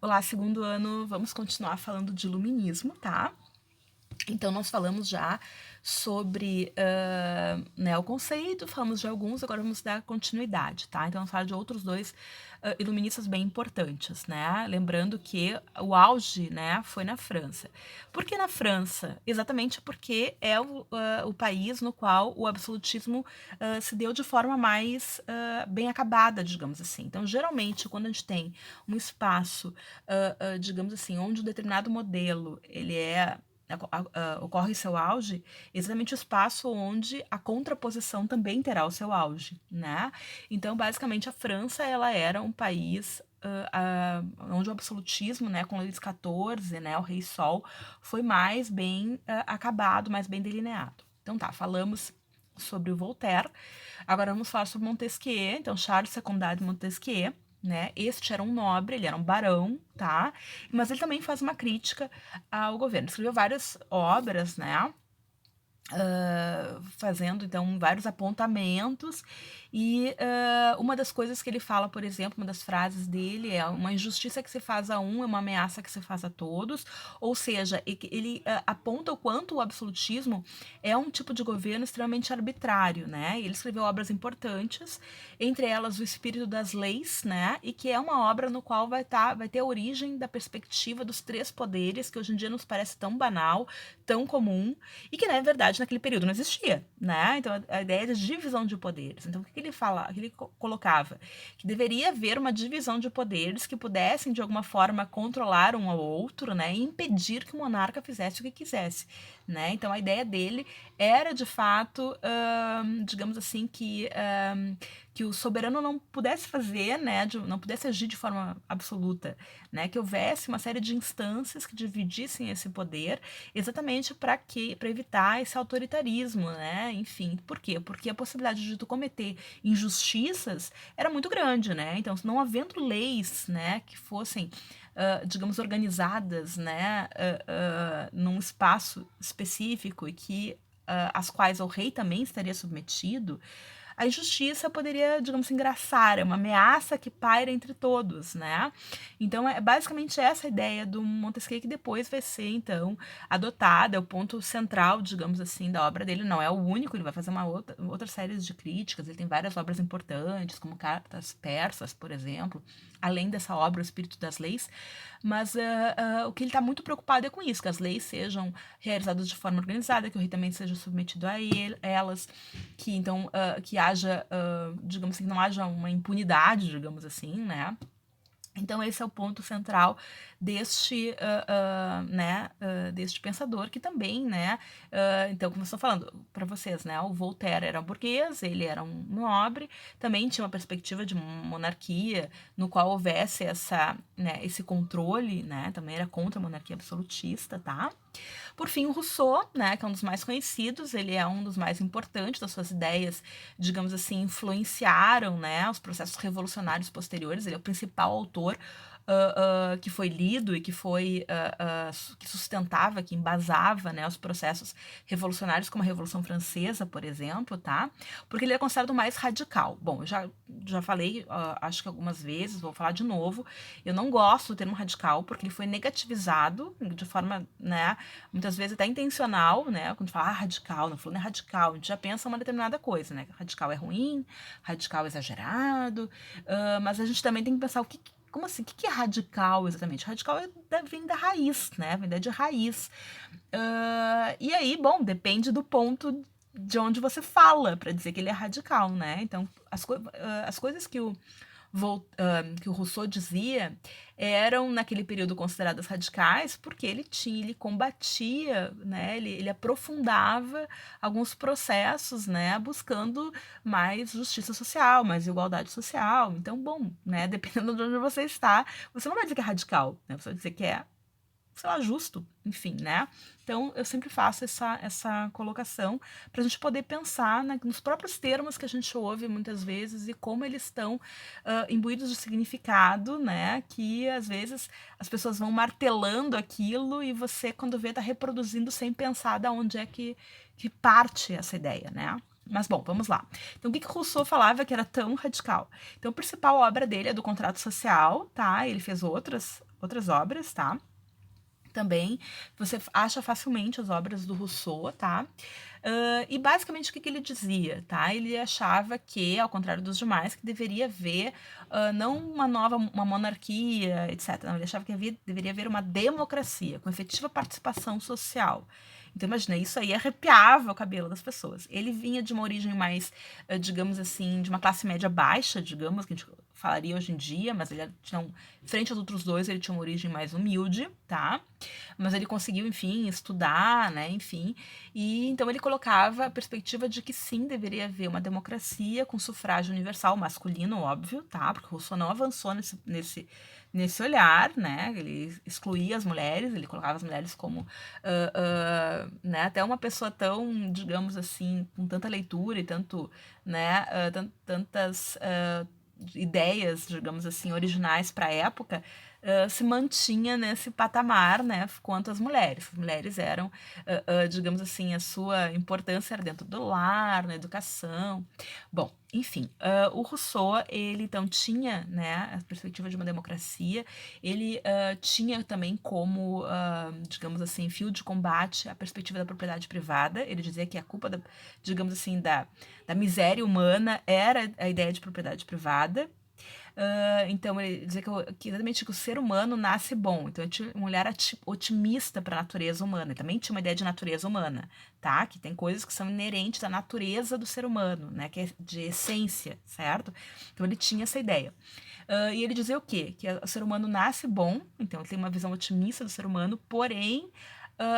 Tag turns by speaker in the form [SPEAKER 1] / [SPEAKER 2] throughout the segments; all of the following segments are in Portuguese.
[SPEAKER 1] Olá, segundo ano, vamos continuar falando de iluminismo, tá? Então, nós falamos já sobre né, o conceito, falamos de alguns, agora vamos dar continuidade, tá? Então, vamos falar de outros dois iluministas bem importantes, né? Lembrando que o auge, né, foi na França. Por que na França? Exatamente porque é o país no qual o absolutismo se deu de forma mais bem acabada, digamos assim. Então, geralmente, quando a gente tem um espaço, digamos assim, onde um determinado modelo ele ocorre seu auge, exatamente o espaço onde a contraposição também terá o seu auge, né? Então, basicamente, a França ela era um país onde o absolutismo, né, com Luís XIV, né, o Rei Sol, foi mais bem acabado, mais bem delineado. Então tá, falamos sobre o Voltaire, agora vamos falar sobre Montesquieu, então Charles Secundário de Montesquieu, né? Este era um nobre, ele era um barão, tá? Mas ele também faz uma crítica ao governo. Escreveu várias obras, né? Fazendo então vários apontamentos e uma das coisas que ele fala, por exemplo, uma das frases dele é: uma injustiça que se faz a um é uma ameaça que se faz a todos, ou seja, ele aponta o quanto o absolutismo é um tipo de governo extremamente arbitrário, né? Ele escreveu obras importantes, entre elas O Espírito das Leis, né? E que é uma obra no qual vai ter a origem da perspectiva dos três poderes, que hoje em dia nos parece tão banal, tão comum, e que, na verdade, naquele período não existia, né? Então, a ideia de divisão de poderes. Então, o que ele fala, o que ele colocava? Que deveria haver uma divisão de poderes que pudessem, de alguma forma, controlar um ao outro, né? E impedir que o monarca fizesse o que quisesse, né? Então, a ideia dele era, de fato, digamos assim, que o soberano não pudesse fazer, né? Não pudesse agir de forma absoluta, né? Que houvesse uma série de instâncias que dividissem esse poder, exatamente para evitar esse autoritarismo, né? Enfim, por quê? Porque a possibilidade de tu cometer injustiças era muito grande, né? Então, não havendo leis, né, que fossem digamos, organizadas, né, num espaço específico e que às quais o rei também estaria submetido, a injustiça poderia, digamos, engraçar, é uma ameaça que paira entre todos, né? Então, é basicamente essa a ideia do Montesquieu que depois vai ser, então, adotada, é o ponto central, digamos assim, da obra dele. Não é o único, ele vai fazer outra série de críticas, ele tem várias obras importantes, como Cartas Persas, por exemplo, além dessa obra, O Espírito das Leis, mas o que ele está muito preocupado é com isso, que as leis sejam realizadas de forma organizada, que o rei também seja submetido a elas, que então que haja, digamos assim, que não haja uma impunidade, digamos assim, né? Então esse é o ponto central deste pensador que também, né, então como eu estou falando para vocês, né, o Voltaire era um burguês, ele era um nobre, também tinha uma perspectiva de monarquia no qual houvesse esse controle, né, também era contra a monarquia absolutista, tá? Por fim, o Rousseau, né, que é um dos mais conhecidos, ele é um dos mais importantes, das suas ideias, digamos assim, influenciaram, né, os processos revolucionários posteriores, ele é o principal autor que foi lido e que foi que sustentava, que embasava, né, os processos revolucionários, como a Revolução Francesa, por exemplo, tá? Porque ele é considerado o mais radical. Bom, eu já falei, acho que algumas vezes, vou falar de novo, eu não gosto do termo radical, porque ele foi negativizado de forma, né, muitas vezes até intencional, né? Quando fala radical, não falando é radical, a gente já pensa uma determinada coisa, né? Radical é ruim, radical é exagerado, mas a gente também tem que pensar como assim? O que é radical exatamente? Radical vem da raiz, né? Vem de raiz. E aí, bom, depende do ponto de onde você fala para dizer que ele é radical, né? Então, as coisas que o Rousseau dizia eram naquele período consideradas radicais porque ele combatia, né, ele aprofundava alguns processos, né, buscando mais justiça social, mais igualdade social. Então, bom, né, dependendo de onde você está, você não vai dizer que é radical, né, você vai dizer que é, sei lá, justo, enfim, né? Então, eu sempre faço essa colocação para a gente poder pensar nos próprios termos que a gente ouve muitas vezes e como eles estão imbuídos de significado, né? Que às vezes as pessoas vão martelando aquilo e você, quando vê, está reproduzindo sem pensar de onde é que parte essa ideia, né? Mas bom, vamos lá. Então, o que Rousseau falava que era tão radical? Então, a principal obra dele é do Contrato Social, tá? Ele fez outras obras, tá? Também você acha facilmente as obras do Rousseau, tá? E basicamente o que ele dizia, tá? Ele achava que, ao contrário dos demais, que deveria haver não uma monarquia, etc. Não, ele achava que deveria haver uma democracia com efetiva participação social. Então, imagina, isso aí arrepiava o cabelo das pessoas. Ele vinha de uma origem mais, digamos assim, de uma classe média baixa, digamos, que a gente falaria hoje em dia, mas ele tinha, frente aos outros dois, ele tinha uma origem mais humilde, tá? Mas ele conseguiu, enfim, estudar, né, enfim, e então ele colocava a perspectiva de que sim, deveria haver uma democracia com sufrágio universal masculino, óbvio, tá? Porque o Rousseau não avançou nesse olhar, né? Ele excluía as mulheres, ele colocava as mulheres como, né? Até uma pessoa tão, digamos assim, com tanta leitura e tanto, né? Tantas ideias, digamos assim, originais para a época, se mantinha nesse patamar, né, quanto as mulheres. As mulheres eram, digamos assim, a sua importância era dentro do lar, na educação. Bom, enfim, o Rousseau, ele então tinha, né, a perspectiva de uma democracia, ele tinha também como, digamos assim, fio de combate a perspectiva da propriedade privada. Ele dizia que a culpa, digamos assim, da miséria humana era a ideia de propriedade privada. Então, ele dizia que exatamente que o ser humano nasce bom. Então, ele tinha uma olhar otimista para a natureza humana. Ele também tinha uma ideia de natureza humana, tá? Que tem coisas que são inerentes à natureza do ser humano, né? Que é de essência, certo? Então, ele tinha essa ideia. E ele dizia o quê? Que o ser humano nasce bom, então ele tem uma visão otimista do ser humano, porém,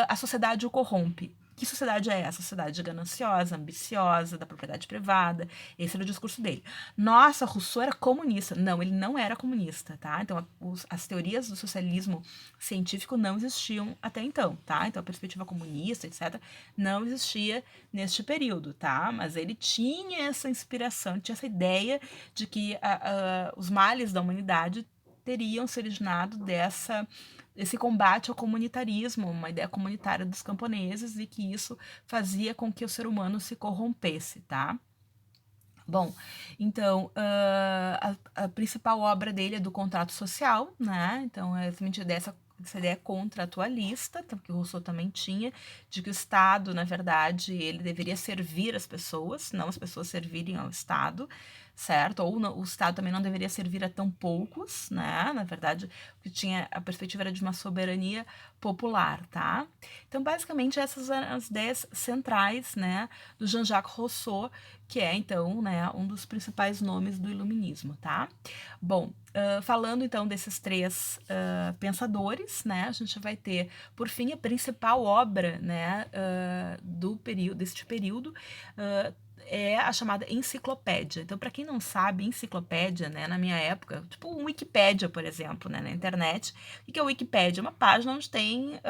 [SPEAKER 1] a sociedade o corrompe. Que sociedade é essa? Sociedade gananciosa, ambiciosa, da propriedade privada. Esse era o discurso dele. Nossa, Rousseau era comunista. Não, ele não era comunista, tá? Então, as teorias do socialismo científico não existiam até então, tá? Então, a perspectiva comunista, etc., não existia neste período, tá? Mas ele tinha essa inspiração, tinha essa ideia de que os males da humanidade teriam se originado esse combate ao comunitarismo, uma ideia comunitária dos camponeses, e que isso fazia com que o ser humano se corrompesse, tá? Bom, então, a principal obra dele é do contrato social, né? Então, é exatamente essa ideia contratualista, que o Rousseau também tinha, de que o Estado, na verdade, ele deveria servir as pessoas, não as pessoas servirem ao Estado, certo? Ou não, o Estado também não deveria servir a tão poucos, né? Na verdade, o que tinha a perspectiva era de uma soberania popular, tá? Então, basicamente, essas eram as ideias centrais, né, do Jean-Jacques Rousseau, que é, então, né, um dos principais nomes do iluminismo, tá? Bom, falando, então, desses três pensadores, né, a gente vai ter, por fim, a principal obra, né, deste período, é a chamada enciclopédia. Então, para quem não sabe, enciclopédia, né, na minha época, tipo um Wikipédia, por exemplo, né, na internet. O que é o Wikipédia? É uma página onde tem,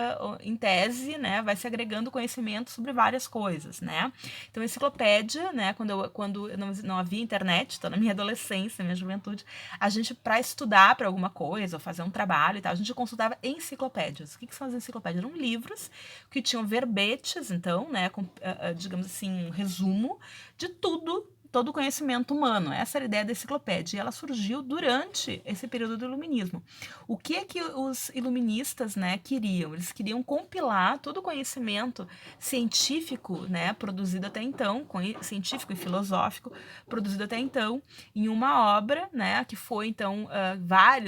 [SPEAKER 1] em tese, né, vai se agregando conhecimento sobre várias coisas, né. Então, enciclopédia, né, quando não havia internet, então na minha adolescência, na minha juventude, a gente, para estudar para alguma coisa, ou fazer um trabalho e tal, a gente consultava enciclopédias. O que são as enciclopédias? Eram livros que tinham verbetes, então, né, com, digamos assim, um resumo de tudo, todo o conhecimento humano. Essa era a ideia da enciclopédia, e ela surgiu durante esse período do iluminismo. O que é que os iluministas, né, queriam? Eles queriam compilar todo o conhecimento científico, né, produzido até então, científico e filosófico, produzido até então, em uma obra, né, que foi, então,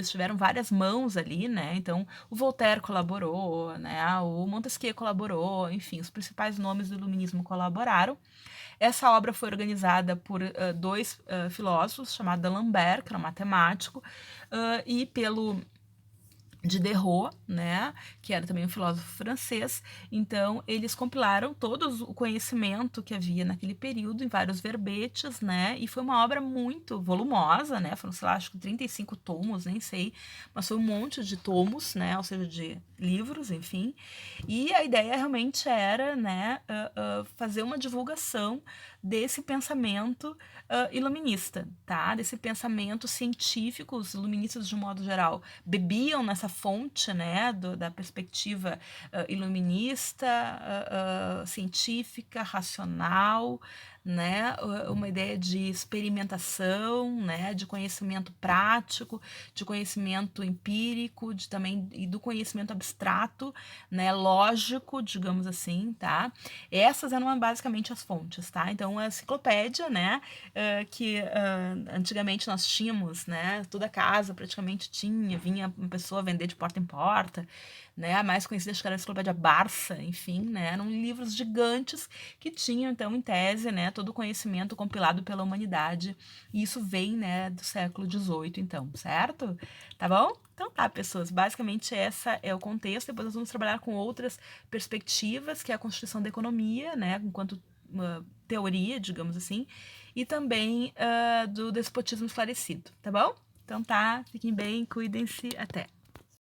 [SPEAKER 1] tiveram várias mãos ali, né, então o Voltaire colaborou, né, o Montesquieu colaborou, enfim, os principais nomes do iluminismo colaboraram. Essa obra foi organizada por dois filósofos, chamado D'Alembert, que era um matemático, e pelo Diderot, né, que era também um filósofo francês. Então, eles compilaram todo o conhecimento que havia naquele período em vários verbetes, né, e foi uma obra muito volumosa, né, foram, sei lá, acho que 35 tomos, nem sei, mas foi um monte de tomos, né, ou seja, de livros, enfim, e a ideia realmente era, né, fazer uma divulgação desse pensamento iluminista, tá, desse pensamento científico. Os iluministas, de um modo geral, bebiam nessa fonte, né, da perspectiva iluminista, científica, racional, né, uma ideia de experimentação, né, de conhecimento prático, de conhecimento empírico, de também e do conhecimento abstrato, né, lógico, digamos assim, tá? Essas eram basicamente as fontes, tá? Então, a enciclopédia, né, que antigamente nós tínhamos, né, toda casa praticamente tinha, vinha uma pessoa vender de porta em porta, né, a mais conhecida acho que era a enciclopédia Barça, enfim, né, eram livros gigantes que tinham, então, em tese, né, todo o conhecimento compilado pela humanidade, e isso vem, né, do século XVIII, então, certo? Tá bom? Então tá, pessoas, basicamente essa é o contexto, depois nós vamos trabalhar com outras perspectivas, que é a constituição da economia, né, enquanto teoria, digamos assim, e também do despotismo esclarecido, tá bom? Então tá, fiquem bem, cuidem-se, até!